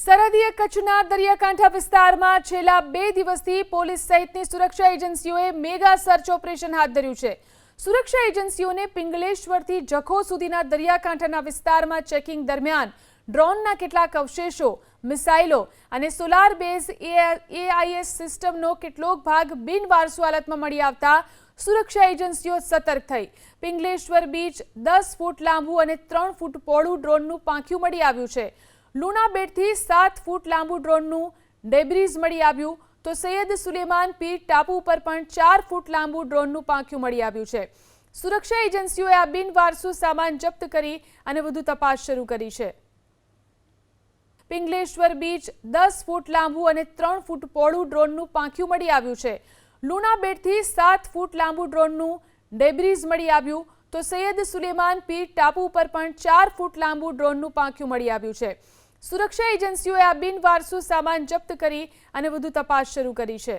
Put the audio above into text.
સરહદીય કચ્છના દરિયાકાંઠા વિસ્તારમાં છેલ્લા 2 દિવસથી પોલીસ સહિતની સુરક્ષા એજન્સીઓએ મેગા સર્ચ ઓપરેશન હાથ ધર્યું છે। સુરક્ષા એજન્સીઓને પિંગલેશ્વરથી જખો સુધીના દરિયાકાંઠાના વિસ્તારમાં ચેકિંગ દરમિયાન ડ્રોનના કેટલાક અવશેષો, મિસાઇલો અને સોલાર બેઝ એઆઈએસ સિસ્ટમનો કેટલોક ભાગ બિનવારસુ હાલતમાં મળી આવતા સુરક્ષા એજન્સીઓ સતર્ક થઈ। પિંગલેશ્વર બીચ 10 ફૂટ લાંબુ અને 3 ફૂટ પહોળું ડ્રોનનું પાંખ્યું મળી આવ્યું છે। લુના બેટથી 7 ફૂટ લાંબુ ડ્રોનનું ડેબ્રીઝ મળી આવ્યું તો સૈયદ સુલેમાન પીર ટાપુ પર પણ 4 ફૂટ લાંબુ ડ્રોનનું પાંખ્યું મળી આવ્યું છે। સુરક્ષા એજન્સીઓએ આ બિનવારસુ સામાન જપ્ત કરી અને વધુ તપાસ શરૂ કરી છે। પિંગલેશ્વર બીચ 10 ફૂટ લાંબુ અને 3 ફૂટ પહોળું ડ્રોનનું પાંખ્યું મળી આવ્યું છે। લુના બેટથી 7 ફૂટ લાંબુ ડ્રોનનું ડેબ્રીઝ મળી આવ્યું તો સૈયદ સુલેમાન પીર ટાપુ પર પણ 4 ફૂટ લાંબુ ડ્રોનનું પાંખ્યું મળી આવ્યું છે। સુરક્ષા એજન્સીઓએ આ બિનવારસુ સામાન જપ્ત કરી અને વધુ તપાસ શરૂ કરી છે।